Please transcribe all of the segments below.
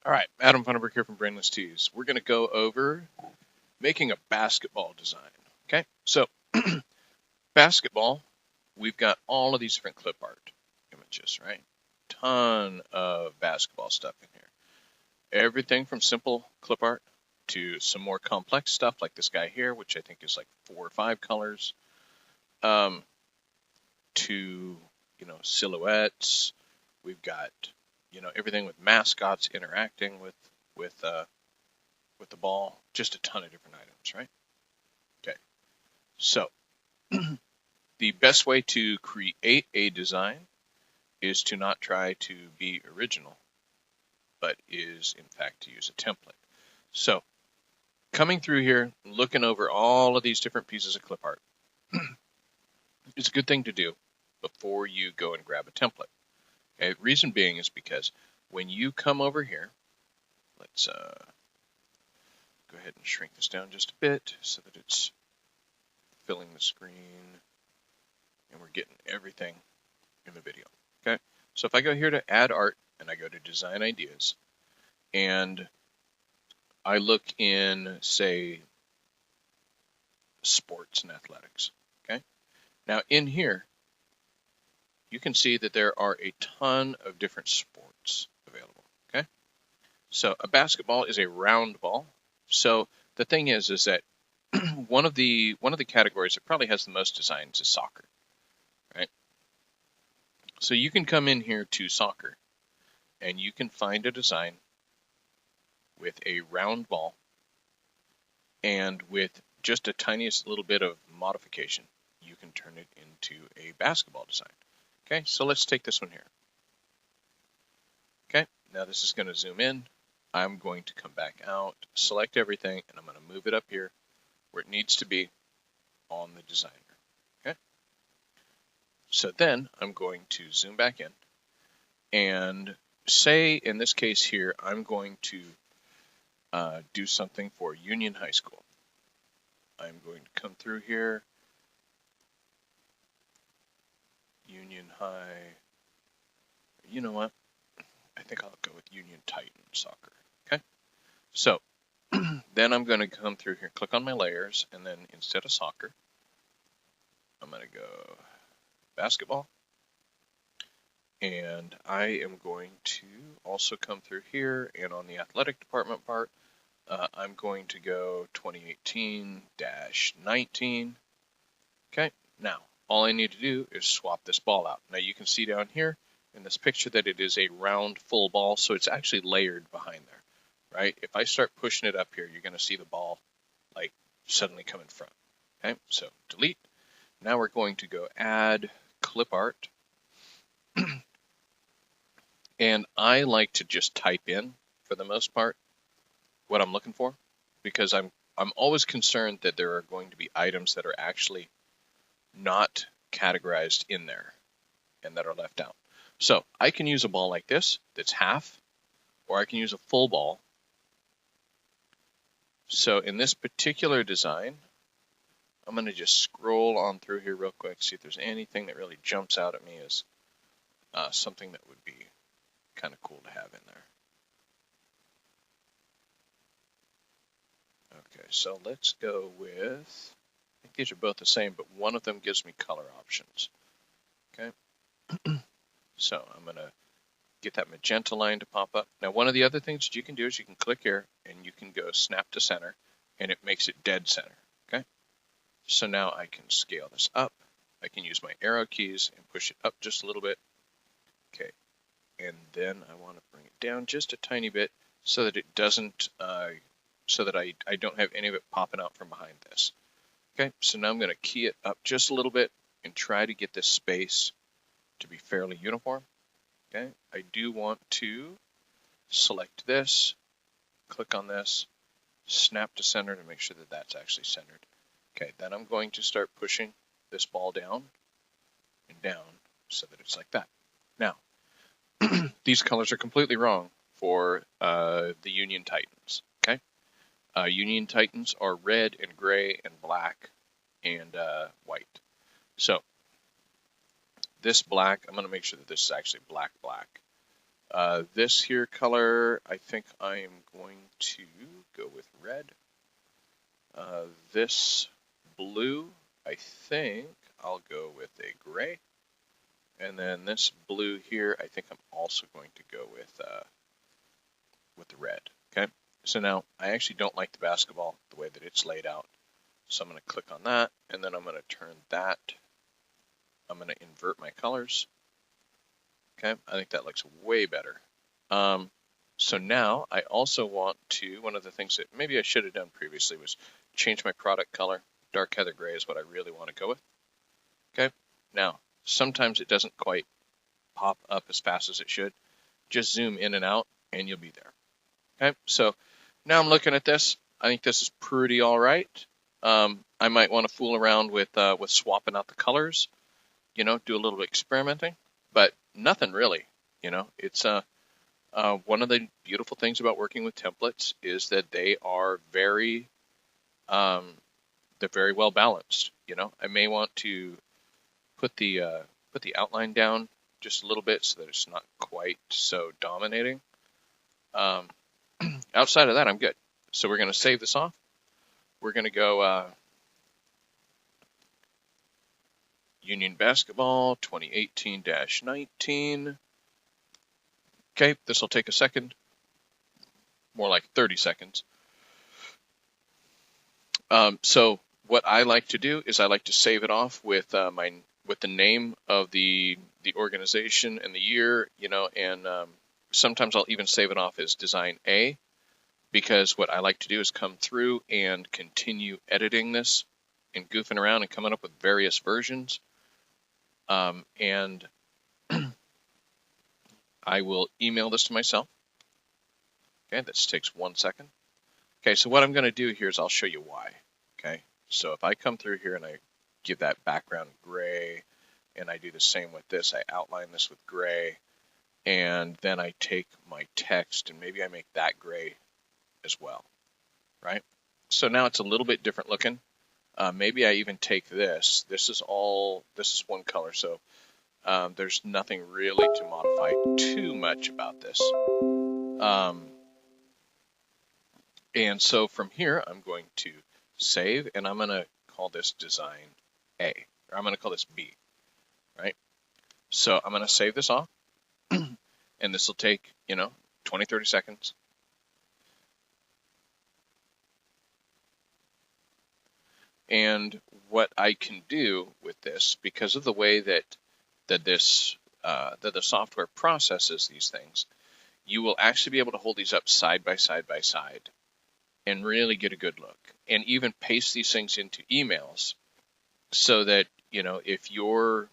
All right, Adam Funderburg here from Brainless Tees. We're going to go over making a basketball design. Okay, so basketball, we've got all of these different clip art images, right? Ton of basketball stuff in here. Everything from simple clip art to some more complex stuff like this guy here, which I think is like 4 or 5 colors, to silhouettes. We've got everything with mascots interacting with the ball, just a ton of different items, right? Okay, so the best way to create a design is to not try to be original, but is in fact to use a template. So coming through here, looking over all of these different pieces of clip art, it's a good thing to do before you go and grab a template. Okay, reason being is because when you come over here, let's go ahead and shrink this down just a bit so that it's filling the screen and we're getting everything in the video. Okay, so if I go here to add art and I go to design ideas and I look in, say, sports and athletics. Okay, now in here you can see that there are a ton of different sports available. Okay, so a basketball is a round ball. So the thing is that one of the categories that probably has the most designs is soccer, right? So you can come in here to soccer and you can find a design with a round ball and with just a tiniest little bit of modification, you can turn it into a basketball design. Okay, so let's take this one here. Okay, now this is going to zoom in. I'm going to come back out, select everything, and I'm going to move it up here where it needs to be on the designer. Okay, so then I'm going to zoom back in and say in this case here, I'm going to do something for Union High School. I'm going to come through here, Union High, you know what? I think I'll go with Union Titan Soccer. Okay, so then I'm going to come through here, click on my layers, and then instead of soccer, I'm going to go basketball. And I am going to also come through here, and on the athletic department part, I'm going to go 2018-19. Okay, now all I need to do is swap this ball out. Now you can see down here in this picture that it is a round full ball, so it's actually layered behind there, right? If I start pushing it up here, you're going to see the ball like suddenly come in front. Okay, so delete. Now we're going to go add clip art. And I like to just type in, for the most part, what I'm looking for, because I'm always concerned that there are going to be items that are actually not categorized in there and that are left out. So I can use a ball like this that's half, or I can use a full ball. So in this particular design, I'm going to just scroll on through here real quick, see if there's anything that really jumps out at me as something that would be kind of cool to have in there. Okay, so let's go with, I think these are both the same, but one of them gives me color options. Okay, so I'm going to get that magenta line to pop up. Now, one of the other things that you can do is you can click here and you can go snap to center, and it makes it dead center. Okay, so now I can scale this up. I can use my arrow keys and push it up just a little bit. Okay, and then I want to bring it down just a tiny bit so that it doesn't, so that I don't have any of it popping out from behind this. Okay, so now I'm going to key it up just a little bit and try to get this space to be fairly uniform. Okay, I do want to select this, click on this, snap to center to make sure that that's actually centered. Okay, then I'm going to start pushing this ball down and down so that it's like that. Now, these colors are completely wrong for the Union Titans. Okay, Union Titans are red and gray and black and white. So this black, I'm going to make sure that this is actually black. This here color, I think I am going to go with red. This blue, I think I'll go with a gray. And then this blue here, I think I'm also going to go with the red. Okay. So now I actually don't like the basketball the way that it's laid out. So I'm going to click on that, and then I'm going to turn that. I'm going to invert my colors. Okay. I think that looks way better. So now I also want to, one of the things that maybe I should have done previously was change my product color. Dark heather gray is what I really want to go with. Okay. Now, sometimes it doesn't quite pop up as fast as it should. Just zoom in and out and you'll be there. Okay. So now I'm looking at this. I think this is pretty all right. I might want to fool around with swapping out the colors, do a little experimenting, but nothing really, it's one of the beautiful things about working with templates is that they are very well balanced. I may want to put the outline down just a little bit so that it's not quite so dominating. Outside of that, I'm good. So we're going to save this off. We're going to go Union Basketball 2018-19. Okay, this will take a second, more like 30 seconds. So what I like to do is I like to save it off with the name of the organization and the year, and sometimes I'll even save it off as Design A, because what I like to do is come through and continue editing this and goofing around and coming up with various versions. And I will email this to myself. Okay, this takes 1 second. Okay, so what I'm going to do here is I'll show you why. Okay, so if I come through here and I give that background gray, and I do the same with this, I outline this with gray, and then I take my text and maybe I make that gray as well, right? So now it's a little bit different looking. Maybe I even take this. This is one color, so there's nothing really to modify too much about this. And so from here, I'm going to save, and I'm going to call this Design A, or I'm going to call this B, right? So I'm going to save this off, and this will take, 20, 30 seconds. And what I can do with this, because of the way that the software processes these things, you will actually be able to hold these up side by side by side and really get a good look, and even paste these things into emails so that, if your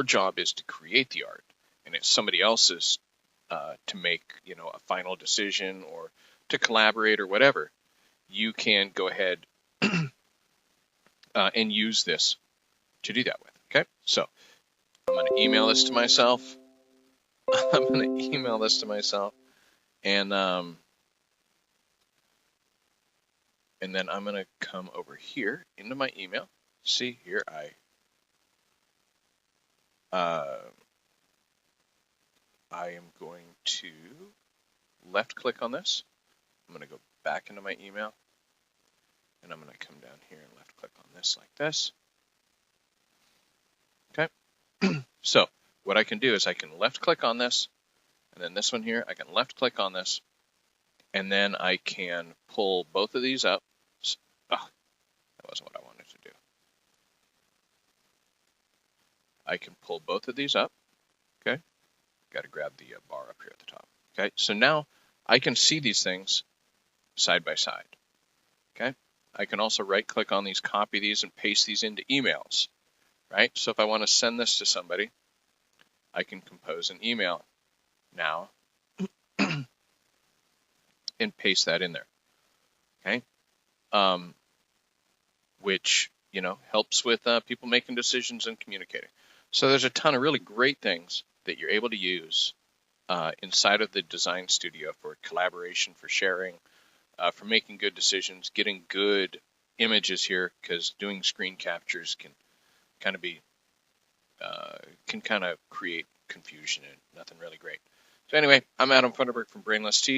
job is to create the art and it's somebody else's to make, a final decision or to collaborate or whatever, you can go ahead and use this to do that with. Okay, so I'm going to email this to myself. And then I'm going to come over here into my email. See here, I am going to left click on this. I'm going to go back into my email, and I'm going to come down here and left click on this like this. Okay. So what I can do is I can left click on this, and then this one here, I can left click on this, and then I can pull both of these up. Oh, that wasn't what I wanted to do. I can pull both of these up. Okay. Got to grab the bar up here at the top. Okay. So now I can see these things side by side. Okay. I can also right click on these, copy these, and paste these into emails. Right. So if I want to send this to somebody, I can compose an email now and paste that in there. Okay. Which, helps with people making decisions and communicating. So there's a ton of really great things that you're able to use inside of the Design Studio for collaboration, for sharing, for making good decisions, getting good images here, because doing screen captures can kind of create confusion and nothing really great. So anyway, I'm Adam Funderburg from Brainless Tea.